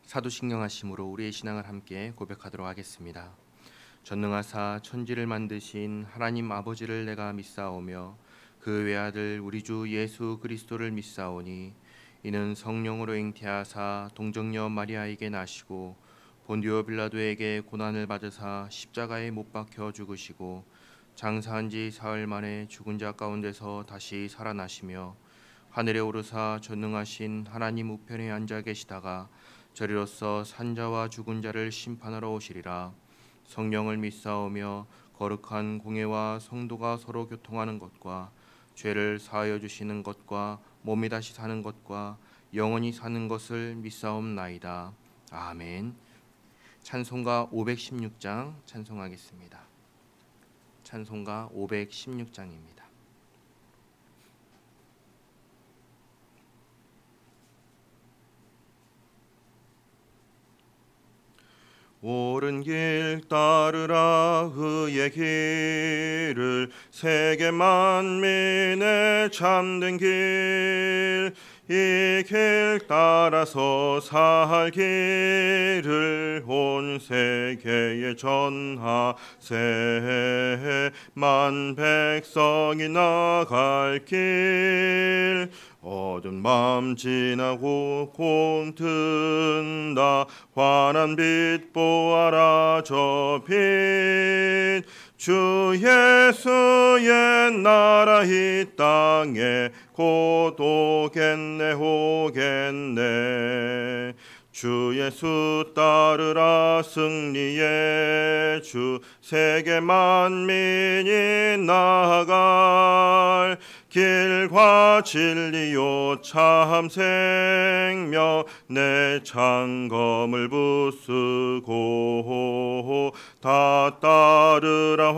사도신경하심으로 우리의 신앙을 함께 고백하도록 하겠습니다. 전능하사 천지를 만드신 하나님 아버지를 내가 믿사오며 그 외아들 우리 주 예수 그리스도를 믿사오니 이는 성령으로 잉태하사 동정녀 마리아에게 나시고 본디오 빌라도에게 고난을 받으사 십자가에 못 박혀 죽으시고 장사한 지 사흘 만에 죽은 자 가운데서 다시 살아나시며 하늘에 오르사 전능하신 하나님 우편에 앉아 계시다가 저리로서 산자와 죽은 자를 심판하러 오시리라. 성령을 믿사오며 거룩한 공예와 성도가 서로 교통하는 것과 죄를 사하여 주시는 것과 몸이 다시 사는 것과 영원히 사는 것을 믿사옵나이다. 아멘. 찬송가 516장 찬송하겠습니다. 찬송가 516장입니다. 옳은 길 따르라 의의 길을 세계 만민의 참된 길 이 길 따라서 살 길을 온 세계에 전하세 만 백성이 나갈 길 어두운 밤 지나고 공 든다 환한 빛 보아라 저 빛 주 예수의 나라 이 땅에 곧 오겠네 오겠네 주 예수 따르라 승리의 주 세계 만민이 나아갈 길과 진리요 참 생명 내 창검을 부수고 다 따르라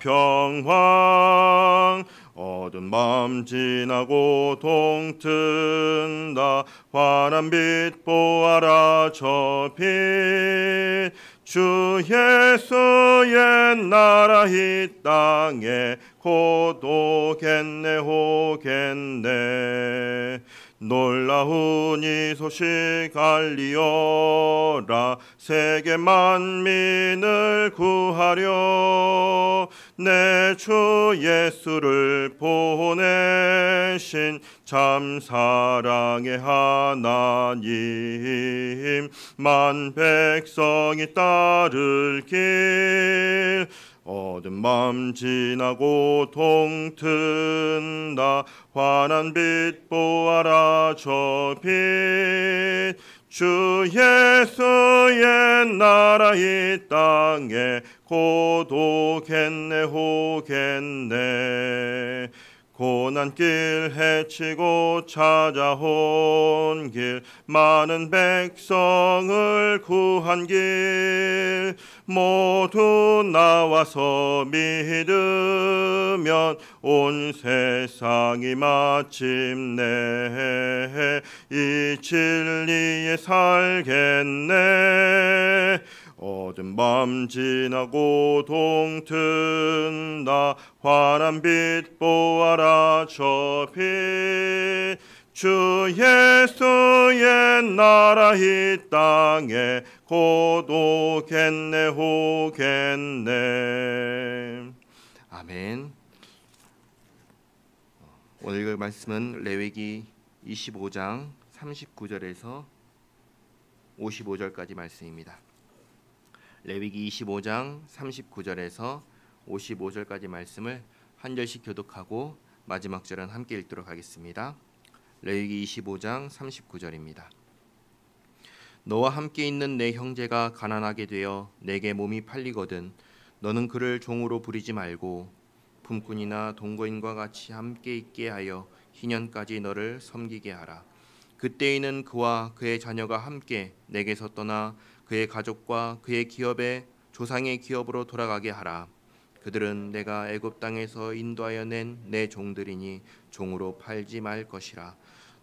화평왕 어두운 밤 지나고 동 튼다 환한 빛 보아라 저 빛 주 예수의 나라 이 땅에 곧 오겠네 오겠네 놀라운 이 소식 알리어라 세계 만민을 구하려 내 주 예수를 보내신 참 사랑의 하나님 만 백성이 따를 길 어두운 밤 지나고 동 튼다 환한 빛 보아라 저 빛 주 예수의 나라 이 땅에 곧 오겠네 오겠네 고난길 헤치고 찾아온 길 많은 백성을 구한 길 모두 나와서 믿으면 온 세상이 마침내 이 진리에 살겠네 어두운 밤 지나고 동 튼다 환한 빛 보아라 저 빛 주 예수의 나라 이 땅에 곧 오겠네 오겠네 아멘. 오늘 읽을 말씀은 레위기 25장 39절에서 55절까지 말씀입니다. 레위기 25장 39절에서 55절까지 말씀을 한 절씩 교독하고 마지막 절은 함께 읽도록 하겠습니다. 레위기 25장 39절입니다. 너와 함께 있는 내 형제가 가난하게 되어 내게 몸이 팔리거든 너는 그를 종으로 부리지 말고 품꾼이나 동거인과 같이 함께 있게 하여 희년까지 너를 섬기게 하라. 그때에는 그와 그의 자녀가 함께 내게서 떠나 그의 가족과 그의 기업에 조상의 기업으로 돌아가게 하라. 그들은 내가 애굽 땅에서 인도하여 낸 내 종들이니 종으로 팔지 말 것이라.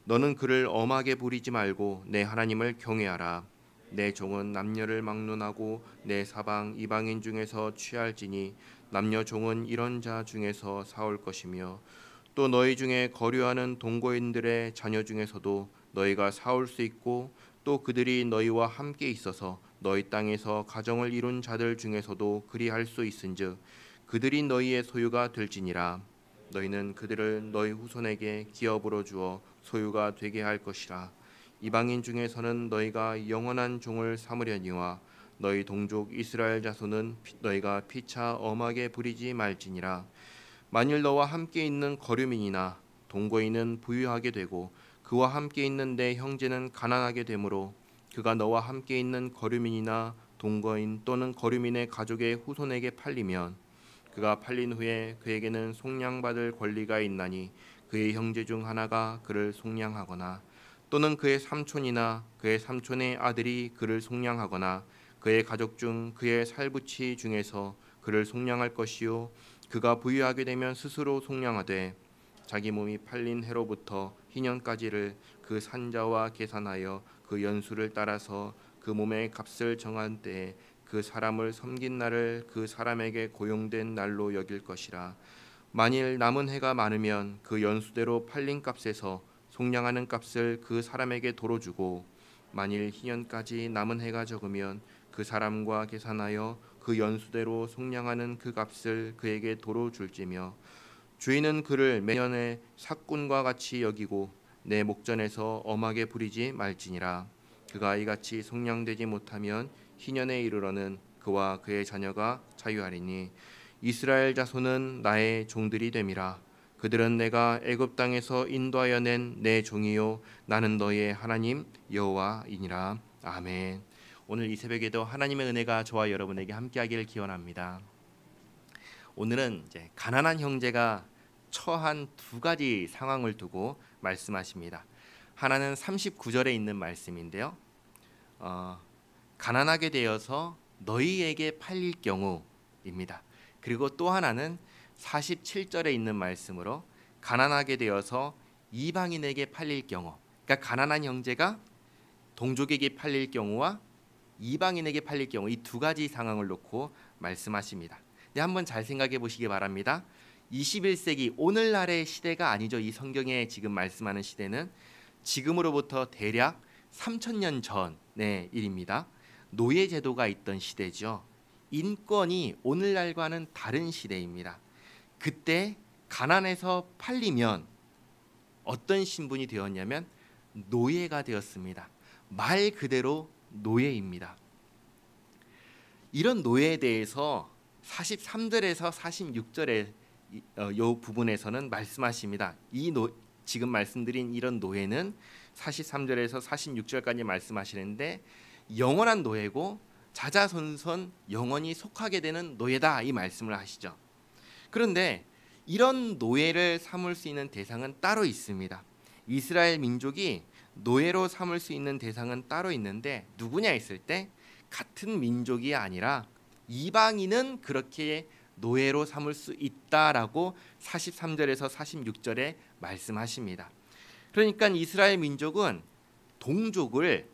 너는 그를 엄하게 부리지 말고 내 하나님을 경외하라. 내 종은 남녀를 막론하고 내 사방 이방인 중에서 취할지니 남녀 종은 이런 자 중에서 사올 것이며 또 너희 중에 거류하는 동거인들의 자녀 중에서도 너희가 사올 수 있고 또 그들이 너희와 함께 있어서 너희 땅에서 가정을 이룬 자들 중에서도 그리할 수 있은즉 그들이 너희의 소유가 될지니라. 너희는 그들을 너희 후손에게 기업으로 주어 소유가 되게 할 것이라. 이방인 중에서는 너희가 영원한 종을 삼으려니와 너희 동족 이스라엘 자손은 너희가 피차 엄하게 부리지 말지니라. 만일 너와 함께 있는 거류민이나 동거인은 부유하게 되고 그와 함께 있는 내 형제는 가난하게 되므로 그가 너와 함께 있는 거류민이나 동거인 또는 거류민의 가족의 후손에게 팔리면 그가 팔린 후에 그에게는 속량받을 권리가 있나니 그의 형제 중 하나가 그를 속량하거나 또는 그의 삼촌이나 그의 삼촌의 아들이 그를 속량하거나 그의 가족 중 그의 살부치 중에서 그를 속량할 것이요 그가 부유하게 되면 스스로 속량하되 자기 몸이 팔린 해로부터 희년까지를 그 산자와 계산하여 그 연수를 따라서 그 몸의 값을 정한 때에 그 사람을 섬긴 날을 그 사람에게 고용된 날로 여길 것이라. 만일 남은 해가 많으면 그 연수대로 팔린 값에서 속량하는 값을 그 사람에게 도로 주고 만일 희년까지 남은 해가 적으면 그 사람과 계산하여 그 연수대로 속량하는 그 값을 그에게 도로 줄지며 주인은 그를 매년의 삭군과 같이 여기고 내 목전에서 엄하게 부리지 말지니라. 그가 이같이 속량되지 못하면 희년에 이르러는 그와 그의 자녀가 자유하리니 이스라엘 자손은 나의 종들이 됨이라. 그들은 내가 애굽 땅에서 인도하여 낸 내 종이요 나는 너의 하나님 여호와이니라. 아멘. 오늘 이 새벽에도 하나님의 은혜가 저와 여러분에게 함께하기를 기원합니다. 오늘은 이제 가난한 형제가 처한 두 가지 상황을 두고 말씀하십니다. 하나는 39절에 있는 말씀인데요. 가난하게 되어서 너희에게 팔릴 경우입니다. 그리고 또 하나는 47절에 있는 말씀으로 가난하게 되어서 이방인에게 팔릴 경우. 그러니까 가난한 형제가 동족에게 팔릴 경우와 이방인에게 팔릴 경우 이 두 가지 상황을 놓고 말씀하십니다. 네, 한번 잘 생각해 보시기 바랍니다. 21세기 오늘날의 시대가 아니죠. 이 성경에 지금 말씀하는 시대는 지금으로부터 대략 3000년 전의 일입니다. 노예 제도가 있던 시대죠. 인권이 오늘날과는 다른 시대입니다. 그때 가난해서 팔리면 어떤 신분이 되었냐면 노예가 되었습니다. 말 그대로 노예입니다. 이런 노예에 대해서 43절에서 46절의 이 부분에서는 말씀하십니다. 지금 말씀드린 이런 노예는 43절에서 46절까지 말씀하시는데 영원한 노예고 자자손손 영원히 속하게 되는 노예다 이 말씀을 하시죠. 그런데 이런 노예를 삼을 수 있는 대상은 따로 있습니다. 이스라엘 민족이 노예로 삼을 수 있는 대상은 따로 있는데 누구냐 했을 때 같은 민족이 아니라 이방인은 그렇게 노예로 삼을 수 있다라고 43절에서 46절에 말씀하십니다. 그러니까 이스라엘 민족은 동족을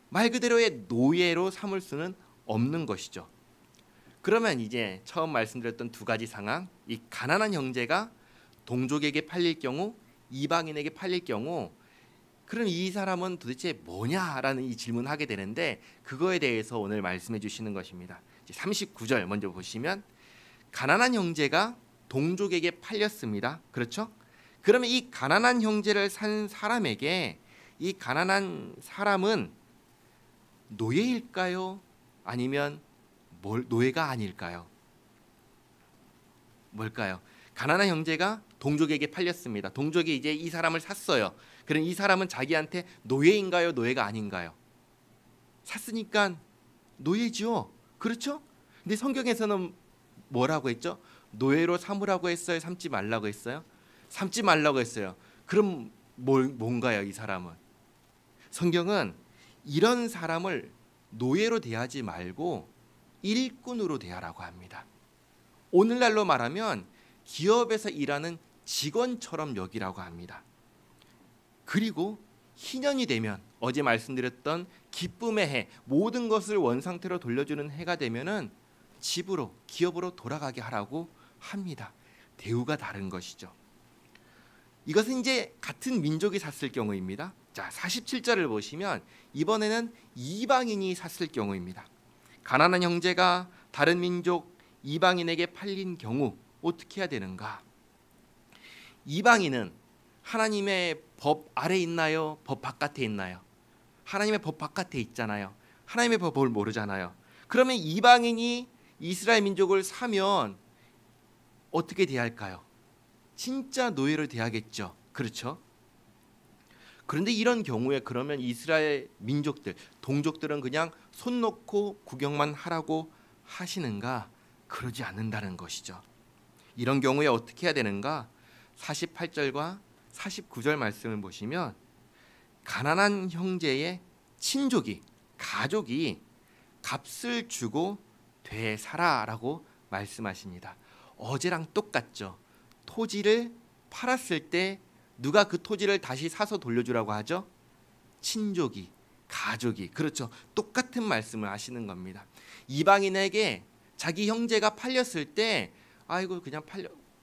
말 그대로의 노예로 삼을 수는 없는 것이죠. 그러면 이제 처음 말씀드렸던 두 가지 상황, 이 가난한 형제가 동족에게 팔릴 경우, 이방인에게 팔릴 경우, 그럼 이 사람은 도대체 뭐냐라는 이 질문을 하게 되는데 그거에 대해서 오늘 말씀해 주시는 것입니다. 39절 먼저 보시면 가난한 형제가 동족에게 팔렸습니다. 그렇죠? 그러면 이 가난한 형제를 산 사람에게 이 가난한 사람은 노예일까요? 아니면 노예가 아닐까요? 뭘까요? 가난한 형제가 동족에게 팔렸습니다. 동족이 이제 이 사람을 샀어요. 그럼 이 사람은 자기한테 노예인가요? 노예가 아닌가요? 샀으니까 노예죠. 그렇죠? 근데 성경에서는 뭐라고 했죠? 노예로 삼으라고 했어요? 삼지 말라고 했어요? 삼지 말라고 했어요. 그럼 뭔가요? 이 사람은? 성경은 이런 사람을 노예로 대하지 말고 일꾼으로 대하라고 합니다. 오늘날로 말하면 기업에서 일하는 직원처럼 여기라고 합니다. 그리고 희년이 되면 어제 말씀드렸던 기쁨의 해, 모든 것을 원상태로 돌려주는 해가 되면은 집으로, 기업으로 돌아가게 하라고 합니다. 대우가 다른 것이죠. 이것은 이제 같은 민족이 샀을 경우입니다. 자, 47절을 보시면 이번에는 이방인이 샀을 경우입니다. 가난한 형제가 다른 민족 이방인에게 팔린 경우 어떻게 해야 되는가? 이방인은 하나님의 법 아래 있나요? 법 바깥에 있나요? 하나님의 법 바깥에 있잖아요. 하나님의 법을 모르잖아요. 그러면 이방인이 이스라엘 민족을 사면 어떻게 대할까요? 진짜 노예로 대하겠죠. 그렇죠? 그런데 이런 경우에 그러면 이스라엘 민족들, 동족들은 그냥 손 놓고 구경만 하라고 하시는가? 그러지 않는다는 것이죠. 이런 경우에 어떻게 해야 되는가? 48절과 49절 말씀을 보시면 가난한 형제의 친족이, 가족이 값을 주고 되살아라고 말씀하십니다. 어제랑 똑같죠. 토지를 팔았을 때 누가 그 토지를 다시 사서 돌려주라고 하죠? 친족이, 가족이. 그렇죠. 똑같은 말씀을 하시는 겁니다. 이방인에게 자기 형제가 팔렸을 때 아이고 그냥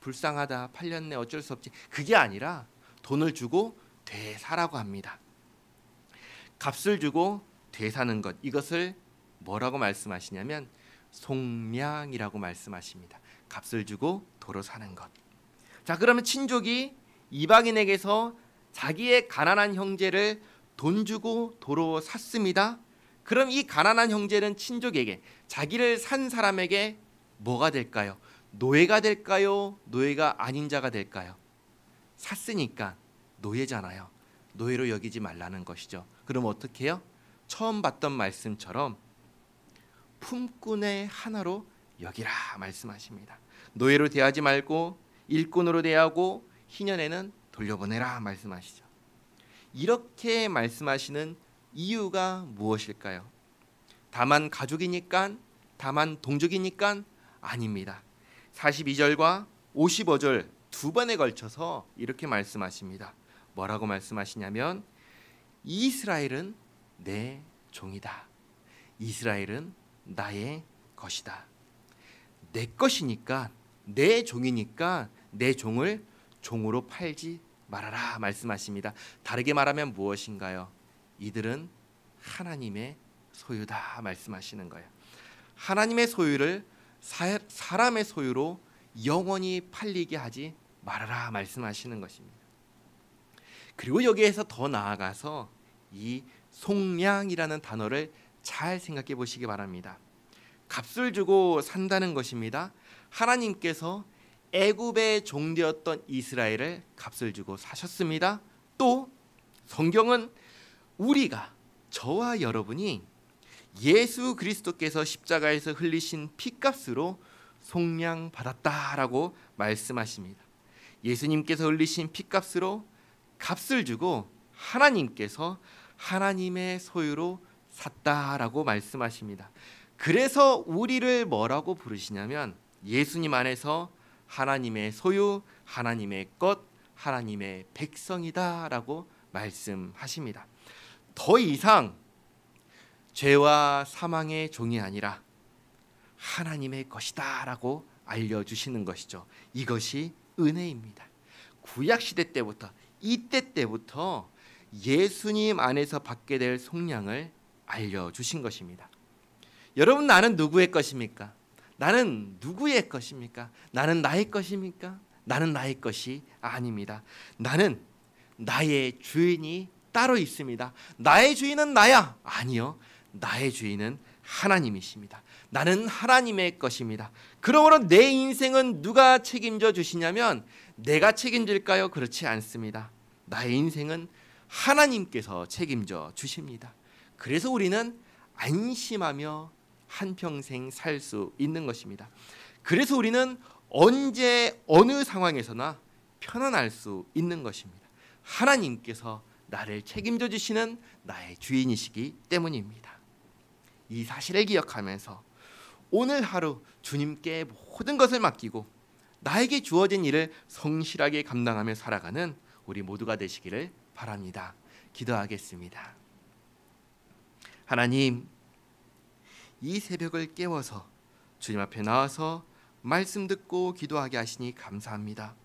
불쌍하다, 팔렸네, 어쩔 수 없지. 그게 아니라 돈을 주고 되사라고 합니다. 값을 주고 되사는 것, 이것을 뭐라고 말씀하시냐면 속량이라고 말씀하십니다. 값을 주고 도로 사는 것. 자, 그러면 친족이 이방인에게서 자기의 가난한 형제를 돈 주고 도로 샀습니다. 그럼 이 가난한 형제는 친족에게, 자기를 산 사람에게 뭐가 될까요? 노예가 될까요? 노예가 아닌 자가 될까요? 샀으니까 노예잖아요. 노예로 여기지 말라는 것이죠. 그럼 어떻게 해요? 처음 봤던 말씀처럼 품꾼의 하나로 여기라 말씀하십니다. 노예로 대하지 말고 일꾼으로 대하고 희년에는 돌려보내라 말씀하시죠. 이렇게 말씀하시는 이유가 무엇일까요? 다만 가족이니까, 다만 동족이니까? 아닙니다. 42절과 55절 두 번에 걸쳐서 이렇게 말씀하십니다. 뭐라고 말씀하시냐면 이스라엘은 내 종이다. 이스라엘은 나의 것이다. 내 것이니까, 내 종이니까 내 종을 종으로 팔지 말아라 말씀하십니다. 다르게 말하면 무엇인가요? 이들은 하나님의 소유다 말씀하시는 거예요. 하나님의 소유를 사람의 소유로 영원히 팔리게 하지 말아라 말씀하시는 것입니다. 그리고 여기에서 더 나아가서 이 속량이라는 단어를 잘 생각해 보시기 바랍니다. 값을 주고 산다는 것입니다. 하나님께서 애굽의 종되었던 이스라엘을 값을 주고 사셨습니다. 또 성경은 우리가, 저와 여러분이 예수 그리스도께서 십자가에서 흘리신 피값으로 속량받았다라고 말씀하십니다. 예수님께서 흘리신 피값으로 값을 주고 하나님께서 하나님의 소유로 샀다라고 말씀하십니다. 그래서 우리를 뭐라고 부르시냐면 예수님 안에서 하나님의 소유, 하나님의 것, 하나님의 백성이다라고 말씀하십니다. 더 이상 죄와 사망의 종이 아니라 하나님의 것이다라고 알려주시는 것이죠. 이것이 은혜입니다. 구약시대 때부터, 이때 때부터 예수님 안에서 받게 될 속량을 알려주신 것입니다. 여러분, 나는 누구의 것입니까? 나는 누구의 것입니까? 나는 나의 것입니까? 나는 나의 것이 아닙니다. 나는 나의 주인이 따로 있습니다. 나의 주인은 나야? 아니요. 나의 주인은 하나님이십니다. 나는 하나님의 것입니다. 그러므로 내 인생은 누가 책임져 주시냐면 내가 책임질까요? 그렇지 않습니다. 나의 인생은 하나님께서 책임져 주십니다. 그래서 우리는 안심하며 한평생 살 수 있는 것입니다. 그래서 우리는 언제 어느 상황에서나 편안할 수 있는 것입니다. 하나님께서 나를 책임져 주시는 나의 주인이시기 때문입니다. 이 사실을 기억하면서 오늘 하루 주님께 모든 것을 맡기고 나에게 주어진 일을 성실하게 감당하며 살아가는 우리 모두가 되시기를 바랍니다. 기도하겠습니다. 하나님, 이 새벽을 깨워서 주님 앞에 나와서 말씀 듣고 기도하게 하시니 감사합니다.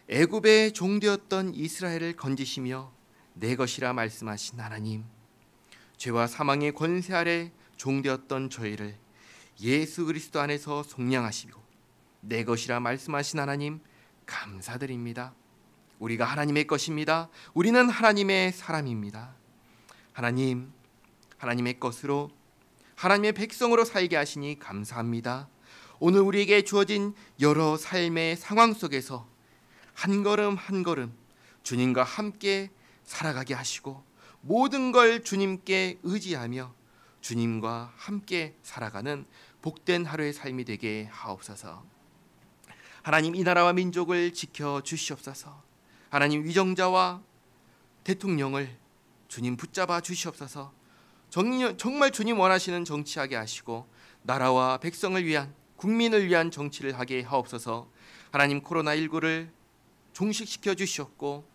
애굽의 종되었던 이스라엘을 건지시며 내 것이라 말씀하신 하나님, 죄와 사망의 권세 아래 종되었던 저희를 예수 그리스도 안에서 속량하시고 내 것이라 말씀하신 하나님 감사드립니다. 우리가 하나님의 것입니다. 우리는 하나님의 사람입니다. 하나님, 하나님의 것으로 하나님의 백성으로 살게 하시니 감사합니다. 오늘 우리에게 주어진 여러 삶의 상황 속에서 한 걸음 한 걸음 주님과 함께 살아가게 하시고 모든 걸 주님께 의지하며 주님과 함께 살아가는 복된 하루의 삶이 되게 하옵소서. 하나님, 이 나라와 민족을 지켜 주시옵소서. 하나님, 위정자와 대통령을 주님 붙잡아 주시옵소서. 정말 주님 원하시는 정치하게 하시고 나라와 백성을 위한, 국민을 위한 정치를 하게 하옵소서. 하나님, 코로나19를 종식시켜 주시옵고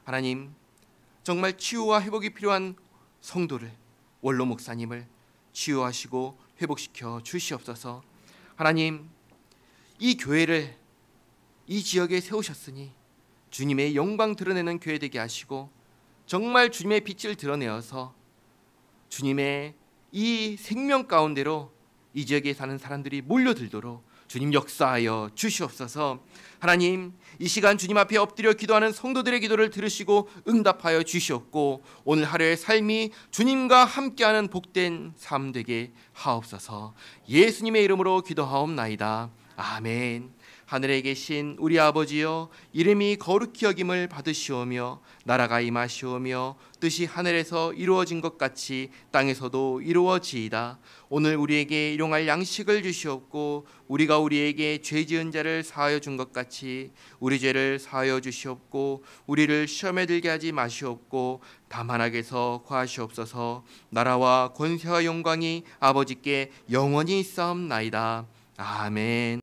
하나님, 정말 치유와 회복이 필요한 성도를, 원로 목사님을 치유하시고 회복시켜 주시옵소서. 하나님, 이 교회를 이 지역에 세우셨으니 주님의 영광 드러내는 교회 되게 하시고 정말 주님의 빛을 드러내어서 주님의 이 생명 가운데로 이 지역에 사는 사람들이 몰려들도록 주님 역사하여 주시옵소서. 하나님, 이 시간 주님 앞에 엎드려 기도하는 성도들의 기도를 들으시고 응답하여 주시옵고 오늘 하루의 삶이 주님과 함께하는 복된 삶 되게 하옵소서. 예수님의 이름으로 기도하옵나이다. 아멘. 하늘에 계신 우리 아버지여, 이름이 거룩히 여김을 받으시오며 나라가 임하시오며 뜻이 하늘에서 이루어진 것 같이 땅에서도 이루어지이다. 오늘 우리에게 일용할 양식을 주시옵고 우리가 우리에게 죄 지은 자를 사하여 준 것 같이 우리 죄를 사하여 주시옵고 우리를 시험에 들게 하지 마시옵고 다만 악에서 구하시옵소서. 나라와 권세와 영광이 아버지께 영원히 있사옵나이다. 아멘.